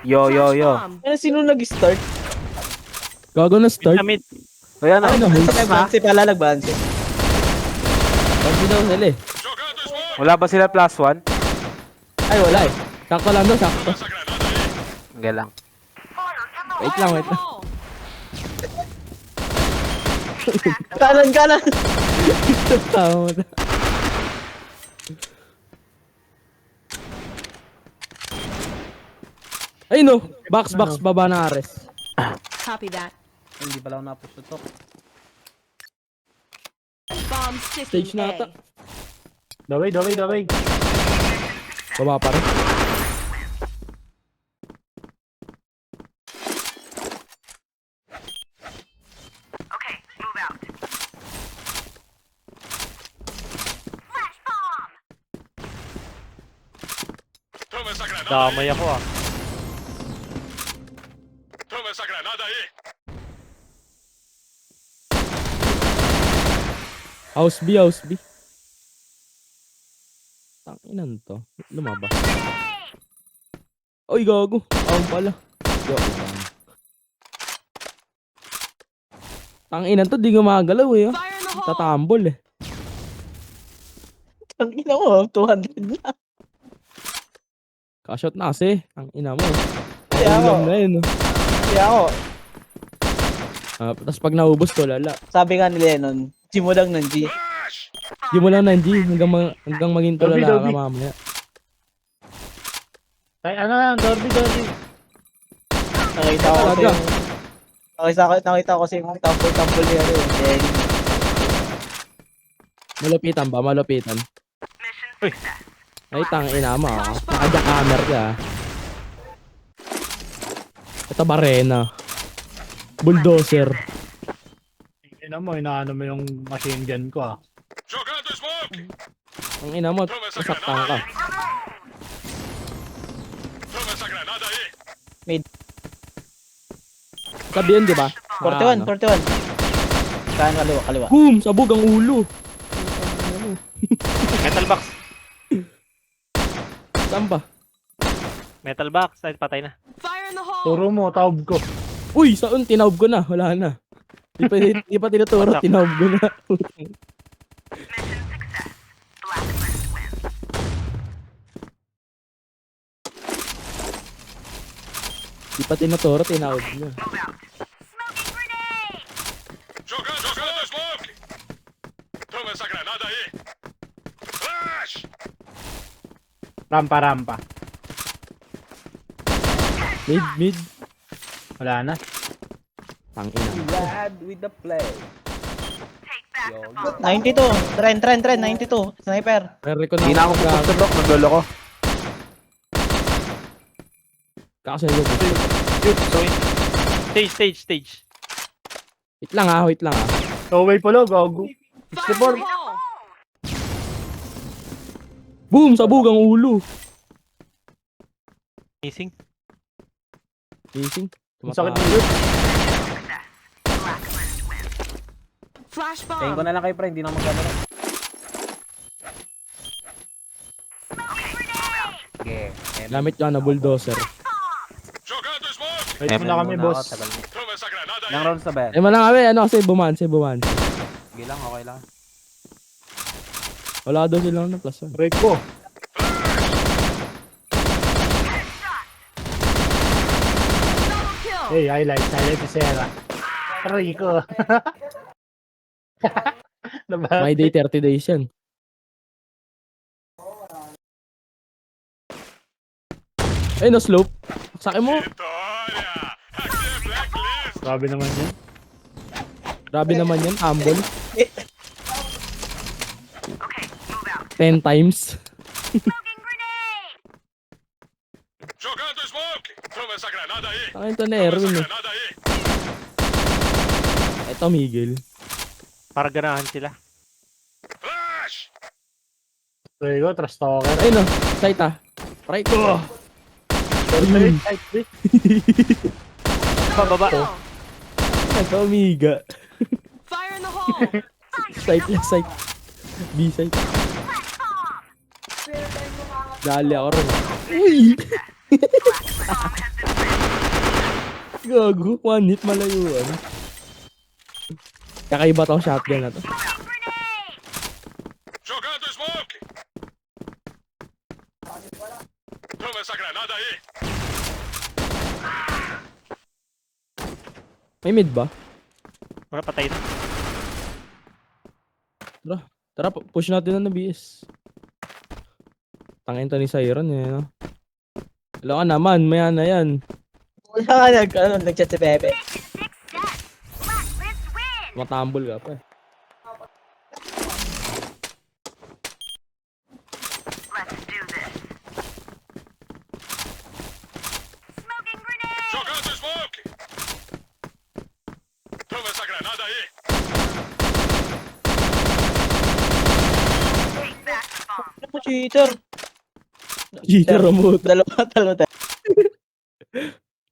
Yo, yo, yo. Ano, sino nag-start? Gago na start. Mid. O yan, Ano, Bansi pala, nagbansi. Bansi daw sila eh. Wala ba sila +1? Ay, wala eh. Sakto lang daw, sakto. Hindi lang. Wait lang, wait lang. Kanan, kanan! Tama na. Ay no, box, baba na Ares. Copy that. Hindi pala ako napush to. Bomb Stage sticking na A. ata. Daway. Baba pa rin. Damay ako ah. House B, house B. Tanginan to. Lumabas. Oy, gago. Ako pala. Joke lang. Tanginan to, di gumagalaw eh. Oh. Fire in the hole. Tatambol eh. Ang ina mo, 200 na. Kashot na kasi. Ang ina mo. Kaya ako. Ulam na yun. Oh. Kaya ako. Tapos pag naubos to, lala. Sabi nga ni Lennon, G mo lang ng G. Di mo lang na G hanggang maging tulala ka Dobby. mamaya. Ay, ano lang, Dorby. Nakita ko kasi Talaga? yung... Nakita ko kasi yung tample niya rin. Then, Malupitan ba? Malupitan. Ay, tangina mo. Naka-jackhammer ka. Ito barena. Bulldozer. Ina mo, inaano mo yung machine gun ko ah. Ang ina mo, nasaktan ka. Sabi yun, di ba? 41. Kanan, kaliwa. Boom! Sabog ang ulo. Metal box. Saan ba? Metal box. Ay, patay na. Fire in the hole. Turo mo, taob ko. Uy! Saan? Tinawag ko na. Wala na. Di pa tinuturo. Tinawag ko na. Di pa tinuturo. Tinawag na. Rampa. Mid. Wala na. Tangina. Glad with the play. 92. Trend, 92. Sniper. Meron ko na. Hindi na ako pupunta bro. Naglolo ko. Kasi nag-gusto. Shoot. Stage. Wait lang ah. Away pala, gago. Fire in the hole. Boom! Sabog ang ulo. Missing. Missing. Ang sakit ng loot. Flash Tingin ko bomb. na lang kay Pre, hindi na magkano. Okay. Gamit ka na bulldozer. Wait muna kami, boss. Ilang rounds na ba yan? Eh man lang kami. Ano kasi bumansi. Sige lang, okay lang. Wala daw silang na plus 1. Break ko. Double kill. Hey, highlight si Sarah. Rico. My day 30 days yan. Ay no slope. Sakin mo. Grabe naman yan. Grabe naman yan. Humble. 10 times. Akin to na Erwin eh. Ito Miguel. Para ganahan sila. Rico, trust talker. Ay no. Sight ah. Try ko. Sorry, side B. Baba. Ito Miga. Fire in the hole. Sight lang sight. B sight. Dali ako rin. Uy! Gago, one hit malayuan. Kakaiba tong shotgun na to. Jogando smoke! Toma essa granada aí! May mid ba? Wala, patay na. Tara, push natin na BS. Tangin to ni Siren eh, no? Wala ka naman, maya na yan. Wala ka nag-chat si Pepe. Matambol ka pa eh. Jogando smoke! Toma essa granada aí! Ano po, cheater? Cheater mo. Dalawa.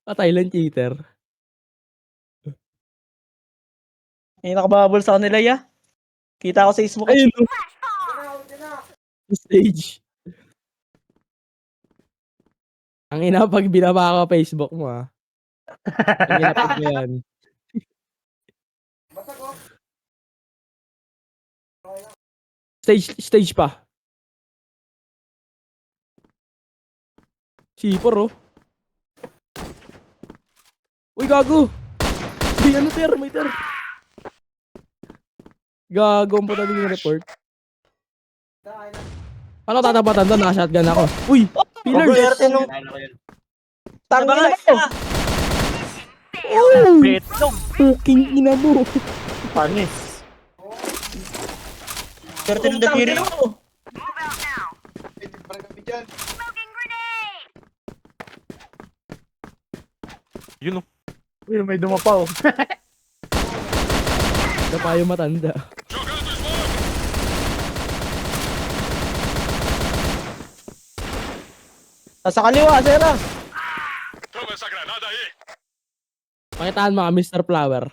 Patay lang cheater. May nakababol sa kanila, ya. Kita ko sa smoke. Ayun no. Stage. Ang ina pag binaba ka Facebook mo ah. Ang ina pag yan. Stage pa. Sipor oh. Uy gago. Uy ano may ter. Gago ang puta din report. Ano tatapatan doon? Naka-shotgun ako. Uy! Pillars! Swerte nung tangin na ito. Oh! Betlog! Fucking ina mo! Panis. Swerte nung daliri mo. Yun oh. Uy, may dumapaw. Ito pa yung matanda. Jogando smoke! Nasa kaliwa, Sera. Toma essa granada aí! Pakitaan mga Mr. Flower.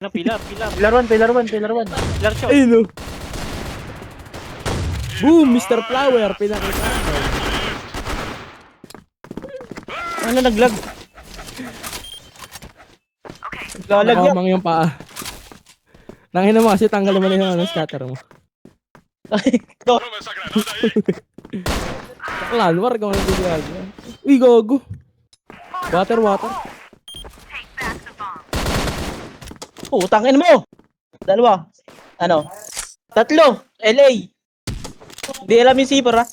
Ano, pilar. Pilar 1. Pilar shot. Ayun oh! Boom! Mr. Flower! Pinakita ko. Ano naglag? Naglalag yan. Nakamang yung paa. Nangina mo kasi tanggalin mo na yung ano, scatter mo. Toma essa granada aí! Taklan, war ka mga biglag. Uy, gago. Water. Putangin mo. Dalawa. Ano? Tatlo. LA. Di alam yung zipper, ha?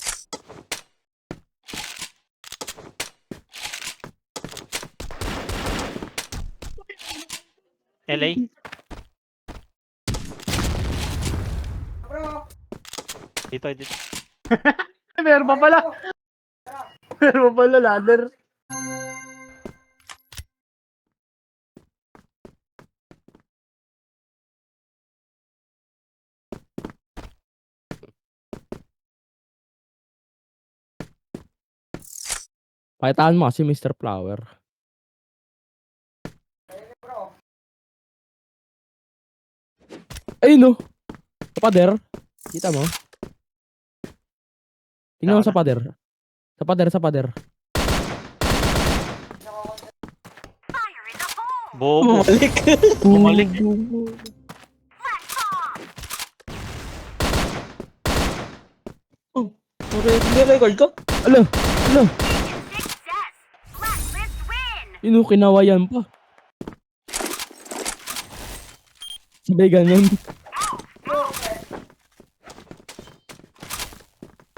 LA. Dito. Meron pa pala. Ladder. Pakitaan mo kasi Mr. Flower. Ayun oh! Sa pader. Kita mo? Tingnan mo sa pader. Sa pader. Bobo. Bumalik. Bumalik. Record ko? Ala! Yun oh, kinawayan pa. Sabay ganun.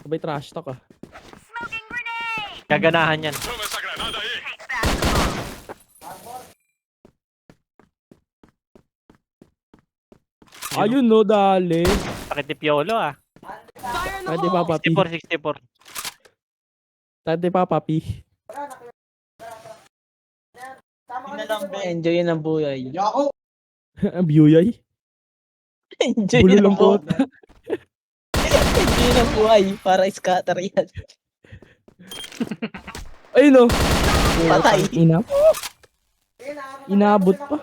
Sabay trash talk ah. Gaganahan yan. Toma essa granada aí! Ayun no, dali. Sakit ni Piolo ah. Fire in the Pwede hole! pa papi. 64. Pwede pa papi. Enjoy yun ang buhay. Ang biyuyay. Enjoy Bulo yun lang ang po. buhay. Enjoy yun ang buhay. Para scatter yan. Ayun no. Patay. Ina. Inabot pa.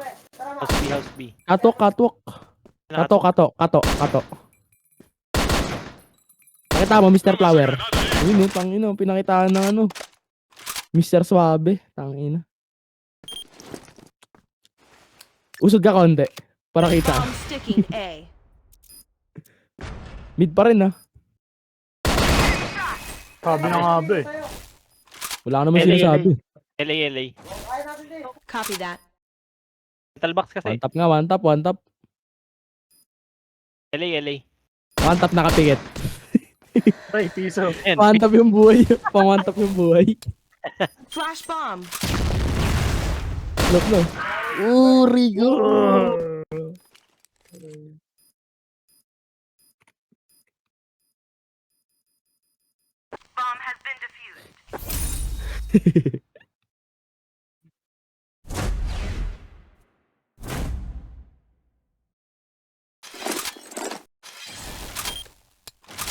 House B. Katok. Pakita mo, Mr. Flower. Ayun no, tangina. Pinakitaan ng ano. Mr. Suave. Tangina. Usog ka konti. Para kita. Bomb sticking A. Mid pa rin ah. Sabi na nga ba eh. Wala ka naman LA, sinasabi. LA. Copy that. Metal box kasi. One tap nga, one tap, one tap. LA. One tap nakapikit. Ay, piso. Ayan. One tap yung buhay. Pang one tap yung buhay. Flash bomb. Look no. Rigo.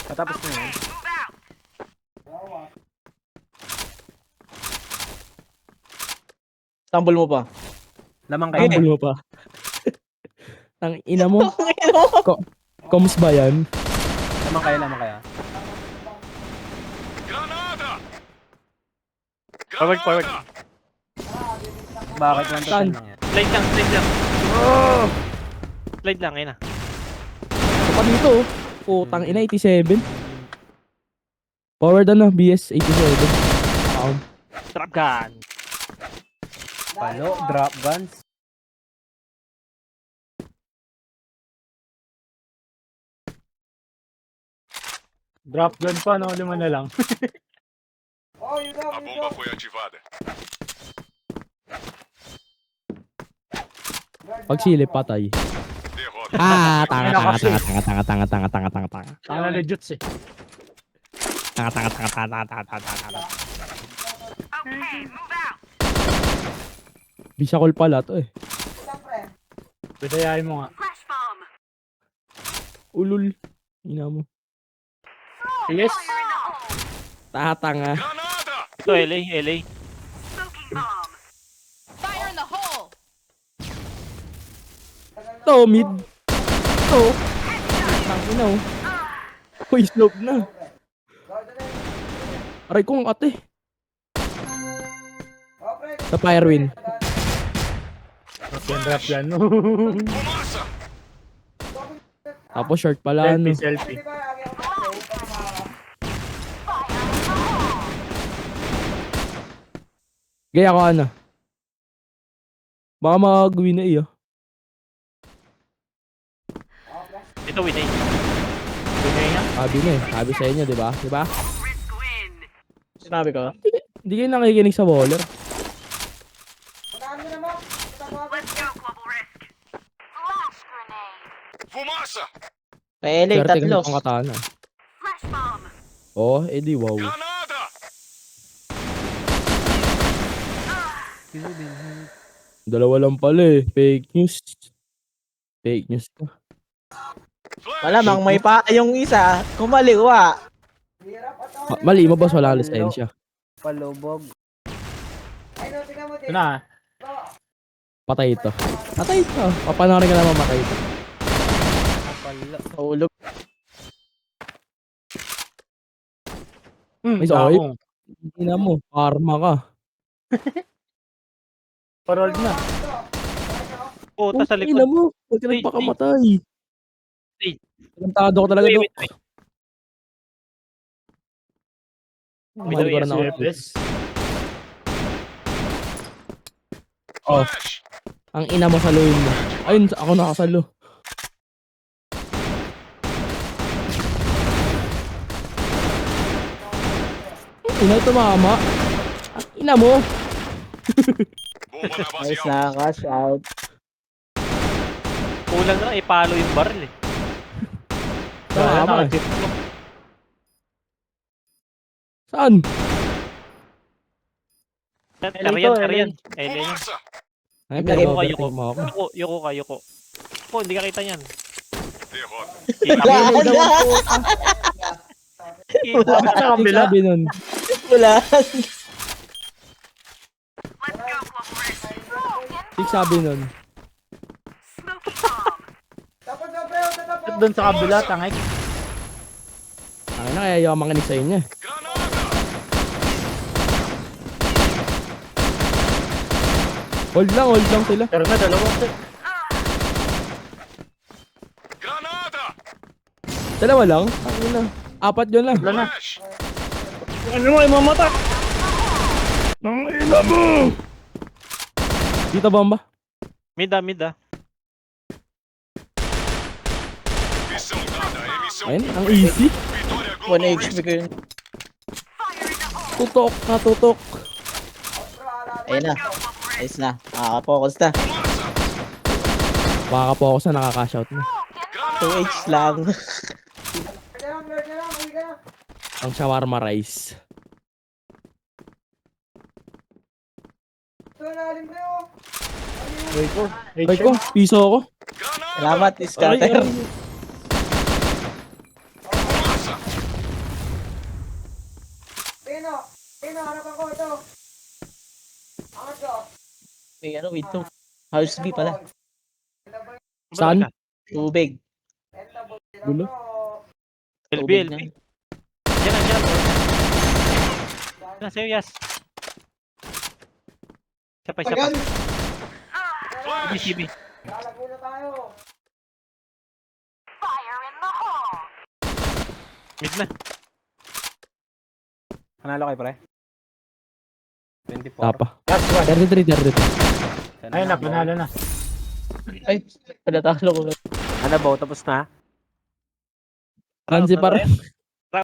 Matapos na yun. Stumble mo pa. Lamang kayo. Tambol mo pa. Ang ina mo. Coms ba yan? Lamang kayo, lamang kayo. Granada! Forward. Bakit 1 to 10 Saan? lang yan? Slide lang. Slide lang, ayun na. Ito pa dito oh. Putang ina, 87. Forward ano, BS 87. Trap gun. Palo, drop guns. Drop gun pa, no? 5 na lang. A bomba foi ativada. Pagsilip patay. Derrota. Tanga. Sana legit eh. Tanga. Bisakol pala to eh. Bidayahin mo nga. Ulul. Ina mo. Yes. Tanga. Granada! Ito, LA. Fire in the hole. To mid. To. Tangin na oh. Uy, slope na. Aray kong ate. Sa Firewin. Drop yan. Fumaça! Tapos short pala ano. Selfie. Gaya ko ano. Baka mag-win na iyo. Ito, win. Sabi na eh. Sabi sa inyo, di ba? Di ba? Sinabi ko. Hindi kayo nakikinig sa baller. Fumaça! Kay LA, Swerte kasi tatlo. pang katana. Oh, edi wow. Granada! Dalawa lang pala eh. Fake news. Fake news ka. Flash! Malamang may pa yung isa. Kumaliwa. Mali mo boss, wala lisensya. Palubog. Ito na. Patay ito. Patay ito. Papanorin ka naman matay ito. Palo. Hulog. May Dakong. Hindi na mo. Karma ka. Parol na. Puta sa Ina likod. mo. Huwag ka Wait, nagpakamatay. Wait. Talentado ko talaga Wait. Dok. Wait, Mahal ko wait, rin ako. CFS. Oh, Flash! ang ina mo saluhin mo. Ayun, ako nakasalo. Ang ina, tumama. Ang ina mo. Bomba na base Nice alvo. na, cash out. Kulang na ipalo yung barrel eh. Tama. Nakachip. Saan? Teryan. LA yan. Fumaça! Ay, Lagay pero mo overtake mo ako. Yuko. Oh, hindi ka kita yan. Derrota. Kita Wala mo. na. Kita mo. Sa Ano kabila. sabi nun? Wala. Sik sabi nun. Doon sa kabila, tangay. Ang ina, kaya ayaw makinig sa inyo. Granada! Hold lang sila. Pero na, dalawa. Dalawa lang? Ano na? Apat yun lang. Flash. Ano mo, mamata! Nang ina mo! Dito bomba. Mid ah, mid ah. Missão dada. Emissão Ayun, ang easy. Vitória 1 Global HP Risk. ko yun. Tutok na tutok. Ayun na. Ayos na. Nakaka-focus na. Fumaça. Baka po ako sa nakaka-shout na. 2H lang. Ang shawarma rice. Wait ko. Ay ko, piso ako. Granada. Salamat, Aray, scatter. aray. Fumaça. May ano, wait to. House B pala. Saan? Tubig. Gulo. LB, Tubig LB. na. Diyan na, diyan. Diyan na sa'yo, Yas. Isa pa, isa pa. Flash. CB. Mid na. Panalo kayo, pre. 24. Tapa. Last one. 33, 33. Ayun na, panalo na. Ay, padatalo ko. Ano ba? Tapos na? Ransi para.